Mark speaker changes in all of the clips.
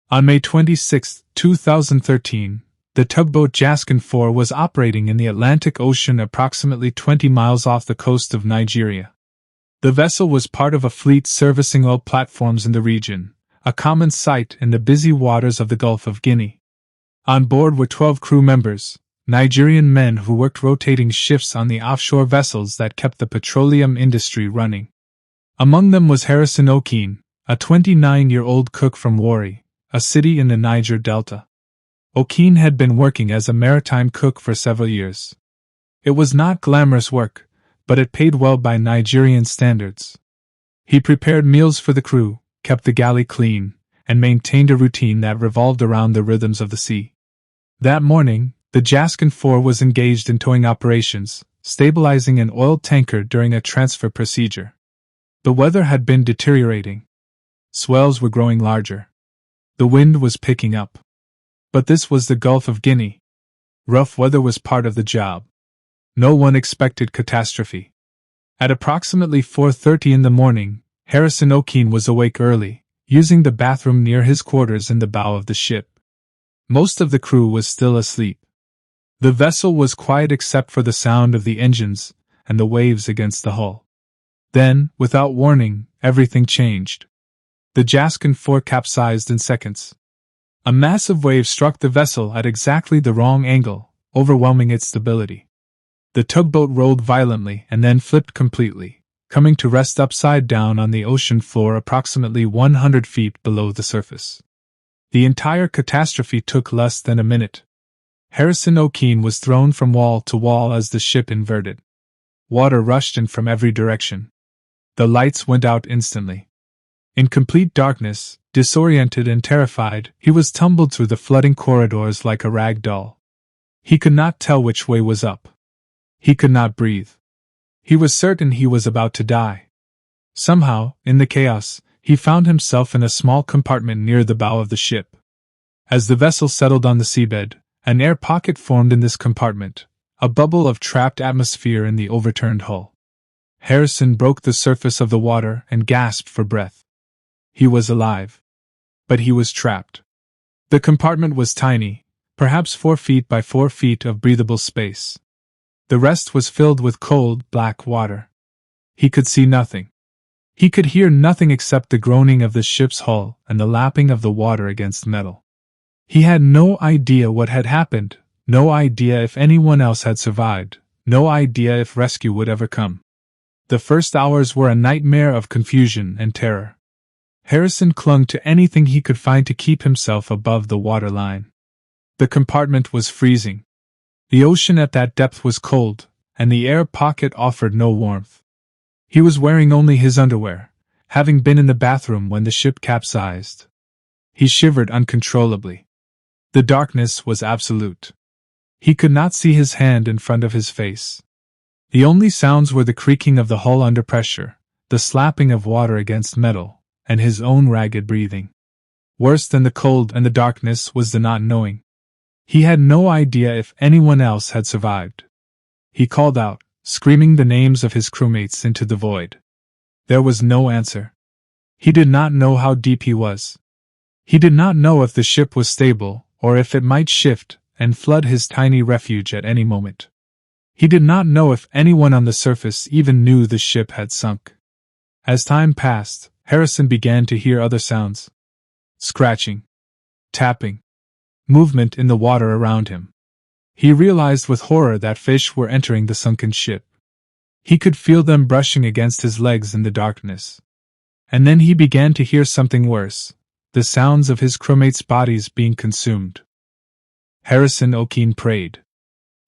Speaker 1: On May 26, 2013, the tugboat Jaskin 4 was operating in the Atlantic Ocean approximately 20 miles off the coast of Nigeria. The vessel was part of a fleet servicing oil platforms in the region, a common sight in the busy waters of the Gulf of Guinea. On board were 12 crew members, Nigerian men who worked rotating shifts on the offshore vessels that kept the petroleum industry running. Among them was Harrison Okene, a 29-year-old cook from Warri, a city in the Niger Delta. Okene had been working as a maritime cook for several years. It was not glamorous work, but it paid well by Nigerian standards. He prepared meals for the crew, kept the galley clean, and maintained a routine that revolved around the rhythms of the sea. That morning, the Jaskin 4 was engaged in towing operations, stabilizing an oil tanker during a transfer procedure. The weather had been deteriorating. Swells were growing larger. The wind was picking up. But this was the Gulf of Guinea. Rough weather was part of the job. No one expected catastrophe. At approximately 4:30 in the morning, Harrison Okene was awake early, using the bathroom near his quarters in the bow of the ship. Most of the crew was still asleep. The vessel was quiet except for the sound of the engines and the waves against the hull. Then, without warning, everything changed. The Jaskin 4 capsized in seconds. A massive wave struck the vessel at exactly the wrong angle, overwhelming its stability. The tugboat rolled violently and then flipped completely, coming to rest upside down on the ocean floor approximately 100 feet below the surface. The entire catastrophe took less than a minute. Harrison Okene was thrown from wall to wall as the ship inverted. Water rushed in from every direction. The lights went out instantly. In complete darkness, disoriented and terrified, he was tumbled through the flooding corridors like a rag doll. He could not tell which way was up. He could not breathe. He was certain he was about to die. Somehow, in the chaos, he found himself in a small compartment near the bow of the ship. As the vessel settled on the seabed, an air pocket formed in this compartment, a bubble of trapped atmosphere in the overturned hull. Harrison broke the surface of the water and gasped for breath. He was alive. But he was trapped. The compartment was tiny, perhaps 4 feet by 4 feet of breathable space. The rest was filled with cold, black water. He could see nothing. He could hear nothing except the groaning of the ship's hull and the lapping of the water against metal. He had no idea what had happened, no idea if anyone else had survived, no idea if rescue would ever come. The first hours were a nightmare of confusion and terror. Harrison clung to anything he could find to keep himself above the waterline. The compartment was freezing. The ocean at that depth was cold, and the air pocket offered no warmth. He was wearing only his underwear, having been in the bathroom when the ship capsized. He shivered uncontrollably. The darkness was absolute. He could not see his hand in front of his face. The only sounds were the creaking of the hull under pressure, the slapping of water against metal, and his own ragged breathing. Worse than the cold and the darkness was the not knowing. He had no idea if anyone else had survived. He called out, screaming the names of his crewmates into the void. There was no answer. He did not know how deep he was. He did not know if the ship was stable, or if it might shift and flood his tiny refuge at any moment. He did not know if anyone on the surface even knew the ship had sunk. As time passed, Harrison began to hear other sounds. Scratching. Tapping. Movement in the water around him. He realized with horror that fish were entering the sunken ship. He could feel them brushing against his legs in the darkness. And then he began to hear something worse, the sounds of his crewmates' bodies being consumed. Harrison Okene prayed.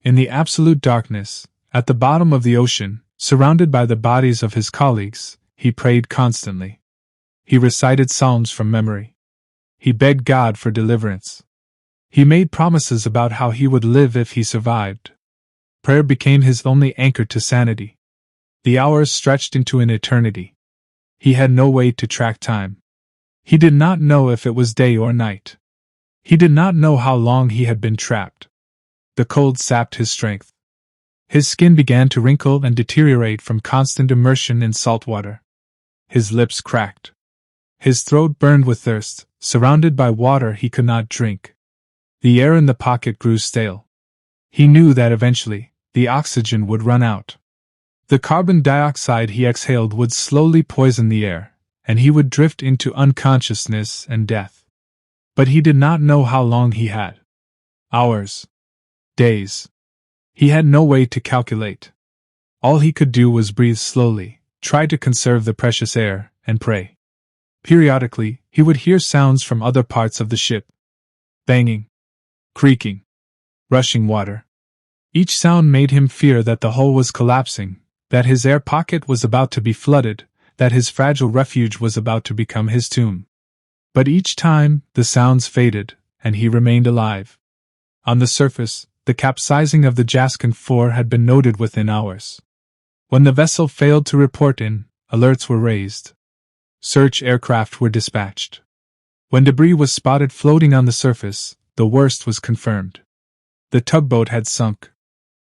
Speaker 1: In the absolute darkness, at the bottom of the ocean, surrounded by the bodies of his colleagues, he prayed constantly. He recited psalms from memory. He begged God for deliverance. He made promises about how he would live if he survived. Prayer became his only anchor to sanity. The hours stretched into an eternity. He had no way to track time. He did not know if it was day or night. He did not know how long he had been trapped. The cold sapped his strength. His skin began to wrinkle and deteriorate from constant immersion in salt water. His lips cracked. His throat burned with thirst, surrounded by water he could not drink. The air in the pocket grew stale. He knew that eventually, the oxygen would run out. The carbon dioxide he exhaled would slowly poison the air, and he would drift into unconsciousness and death. But he did not know how long he had. Hours. Days. He had no way to calculate. All he could do was breathe slowly, try to conserve the precious air, and pray. Periodically, he would hear sounds from other parts of the ship. Banging. Creaking. Rushing water. Each sound made him fear that the hull was collapsing, that his air pocket was about to be flooded, that his fragile refuge was about to become his tomb. But each time, the sounds faded, and he remained alive. On the surface, the capsizing of the Jaskin 4 had been noted within hours. When the vessel failed to report in, alerts were raised. Search aircraft were dispatched. When debris was spotted floating on the surface, the worst was confirmed. The tugboat had sunk.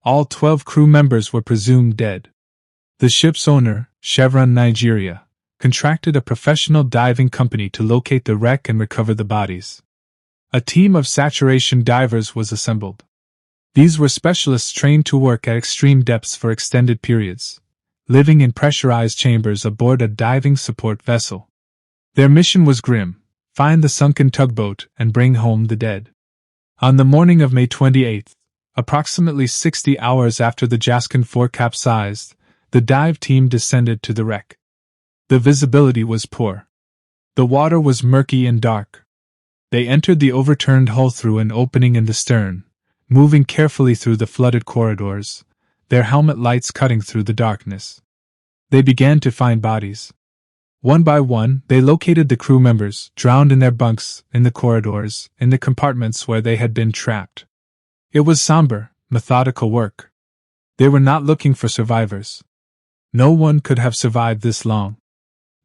Speaker 1: All 12 crew members were presumed dead. The ship's owner, Chevron Nigeria, contracted a professional diving company to locate the wreck and recover the bodies. A team of saturation divers was assembled. These were specialists trained to work at extreme depths for extended periods, living in pressurized chambers aboard a diving support vessel. Their mission was grim: find the sunken tugboat and bring home the dead. On the morning of May 28th, approximately 60 hours after the Jaskin 4 capsized, the dive team descended to the wreck. The visibility was poor. The water was murky and dark. They entered the overturned hull through an opening in the stern, moving carefully through the flooded corridors, their helmet lights cutting through the darkness. They began to find bodies. One by one, they located the crew members, drowned in their bunks, in the corridors, in the compartments where they had been trapped. It was somber, methodical work. They were not looking for survivors. No one could have survived this long.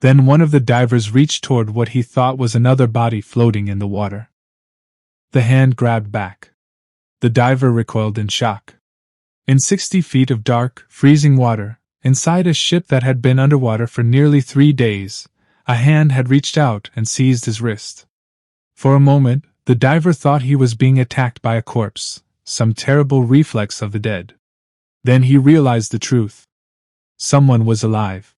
Speaker 1: Then one of the divers reached toward what he thought was another body floating in the water. The hand grabbed back. The diver recoiled in shock. In 60 feet of dark, freezing water, inside a ship that had been underwater for nearly 3 days, a hand had reached out and seized his wrist. For a moment, the diver thought he was being attacked by a corpse, some terrible reflex of the dead. Then he realized the truth. Someone was alive.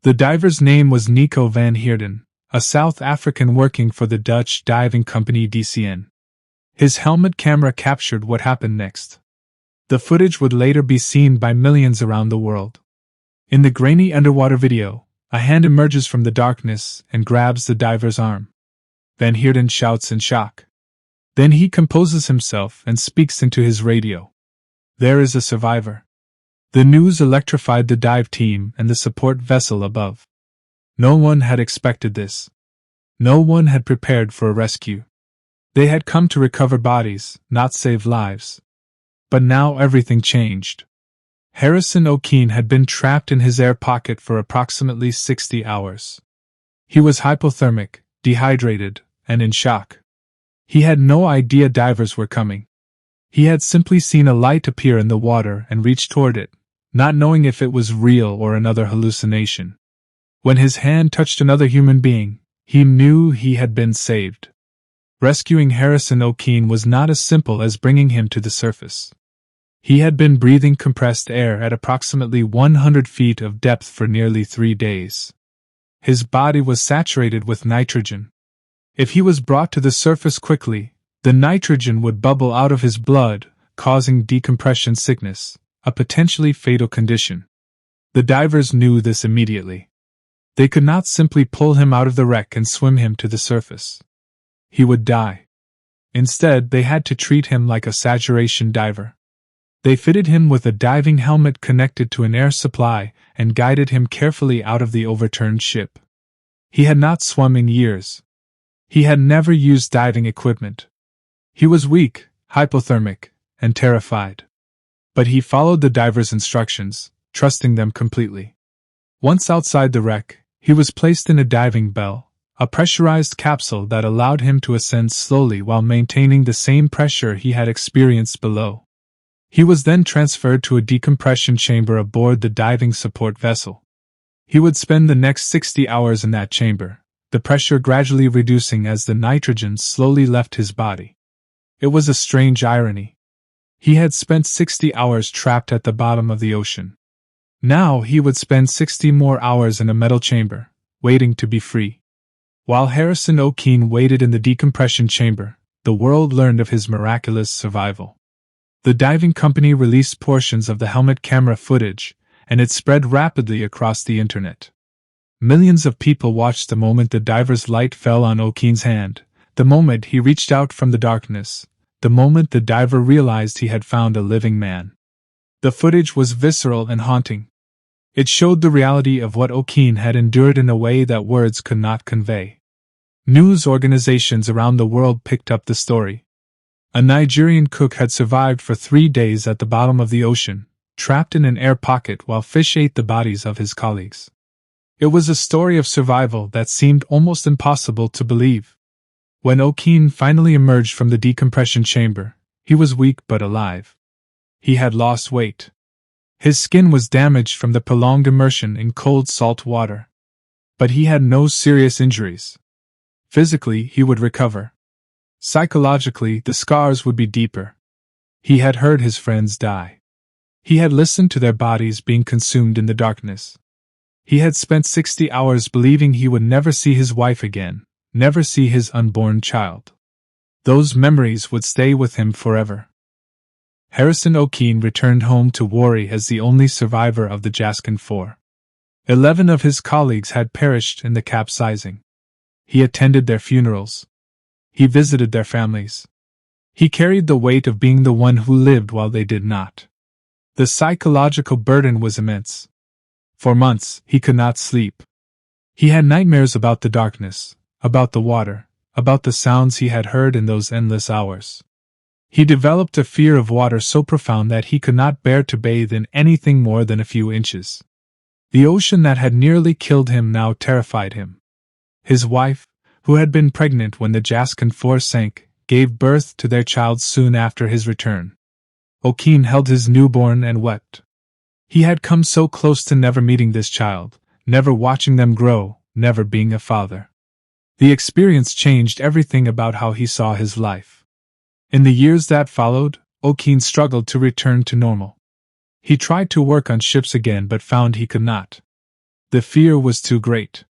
Speaker 1: The diver's name was Nico van Heerden, a South African working for the Dutch diving company DCN. His helmet camera captured what happened next. The footage would later be seen by millions around the world. In the grainy underwater video, a hand emerges from the darkness and grabs the diver's arm. Van Heerden shouts in shock. Then he composes himself and speaks into his radio. There is a survivor. The news electrified the dive team and the support vessel above. No one had expected this. No one had prepared for a rescue. They had come to recover bodies, not save lives. But now everything changed. Harrison Okene had been trapped in his air pocket for approximately 60 hours. He was hypothermic, dehydrated, and in shock. He had no idea divers were coming. He had simply seen a light appear in the water and reached toward it, not knowing if it was real or another hallucination. When his hand touched another human being, he knew he had been saved. Rescuing Harrison Okene was not as simple as bringing him to the surface. He had been breathing compressed air at approximately 100 feet of depth for nearly 3 days. His body was saturated with nitrogen. If he was brought to the surface quickly, the nitrogen would bubble out of his blood, causing decompression sickness, a potentially fatal condition. The divers knew this immediately. They could not simply pull him out of the wreck and swim him to the surface. He would die. Instead, they had to treat him like a saturation diver. They fitted him with a diving helmet connected to an air supply and guided him carefully out of the overturned ship. He had not swum in years. He had never used diving equipment. He was weak, hypothermic, and terrified. But he followed the diver's instructions, trusting them completely. Once outside the wreck, he was placed in a diving bell, a pressurized capsule that allowed him to ascend slowly while maintaining the same pressure he had experienced below. He was then transferred to a decompression chamber aboard the diving support vessel. He would spend the next 60 hours in that chamber, the pressure gradually reducing as the nitrogen slowly left his body. It was a strange irony. He had spent 60 hours trapped at the bottom of the ocean. Now he would spend 60 more hours in a metal chamber, waiting to be free. While Harrison Okene waited in the decompression chamber, the world learned of his miraculous survival. The diving company released portions of the helmet camera footage, and it spread rapidly across the internet. Millions of people watched the moment the diver's light fell on Okene's hand, the moment he reached out from the darkness, the moment the diver realized he had found a living man. The footage was visceral and haunting. It showed the reality of what Okene had endured in a way that words could not convey. News organizations around the world picked up the story. A Nigerian cook had survived for 3 days at the bottom of the ocean, trapped in an air pocket while fish ate the bodies of his colleagues. It was a story of survival that seemed almost impossible to believe. When Okene finally emerged from the decompression chamber, he was weak but alive. He had lost weight. His skin was damaged from the prolonged immersion in cold salt water. But he had no serious injuries. Physically, he would recover. Psychologically, the scars would be deeper. He had heard his friends die. He had listened to their bodies being consumed in the darkness. He had spent 60 hours believing he would never see his wife again, never see his unborn child. Those memories would stay with him forever. Harrison Okene returned home to Warri as the only survivor of the Jaskin 4. 11 of his colleagues had perished in the capsizing. He attended their funerals. He visited their families. He carried the weight of being the one who lived while they did not. The psychological burden was immense. For months, he could not sleep. He had nightmares about the darkness, about the water, about the sounds he had heard in those endless hours. He developed a fear of water so profound that he could not bear to bathe in anything more than a few inches. The ocean that had nearly killed him now terrified him. His wife, who had been pregnant when the Jaskin 4 sank, gave birth to their child soon after his return. Okene held his newborn and wept. He had come so close to never meeting this child, never watching them grow, never being a father. The experience changed everything about how he saw his life. In the years that followed, Okene struggled to return to normal. He tried to work on ships again but found he could not. The fear was too great.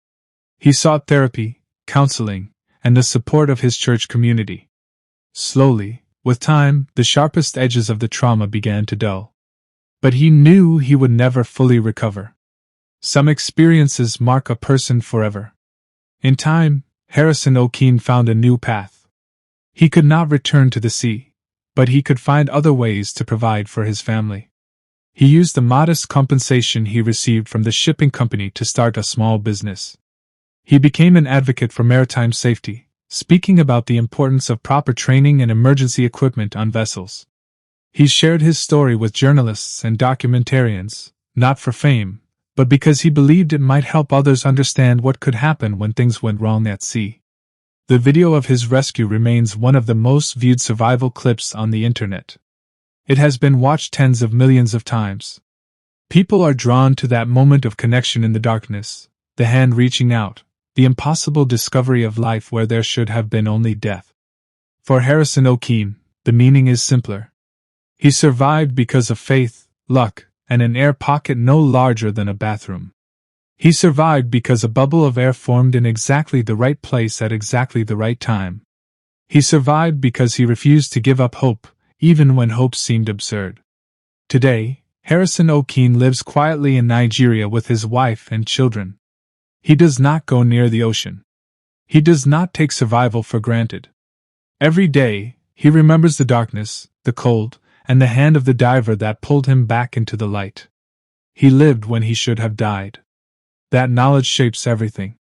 Speaker 1: He sought therapy, counseling, and the support of his church community. Slowly, with time, the sharpest edges of the trauma began to dull. But he knew he would never fully recover. Some experiences mark a person forever. In time, Harrison Okene found a new path. He could not return to the sea, but he could find other ways to provide for his family. He used the modest compensation he received from the shipping company to start a small business. He became an advocate for maritime safety, speaking about the importance of proper training and emergency equipment on vessels. He shared his story with journalists and documentarians, not for fame, but because he believed it might help others understand what could happen when things went wrong at sea. The video of his rescue remains one of the most viewed survival clips on the internet. It has been watched tens of millions of times. People are drawn to that moment of connection in the darkness, the hand reaching out, the impossible discovery of life where there should have been only death. For Harrison Okene, the meaning is simpler. He survived because of faith, luck, and an air pocket no larger than a bathroom. He survived because a bubble of air formed in exactly the right place at exactly the right time. He survived because he refused to give up hope, even when hope seemed absurd. Today, Harrison Okene lives quietly in Nigeria with his wife and children. He does not go near the ocean. He does not take survival for granted. Every day, he remembers the darkness, the cold, and the hand of the diver that pulled him back into the light. He lived when he should have died. That knowledge shapes everything.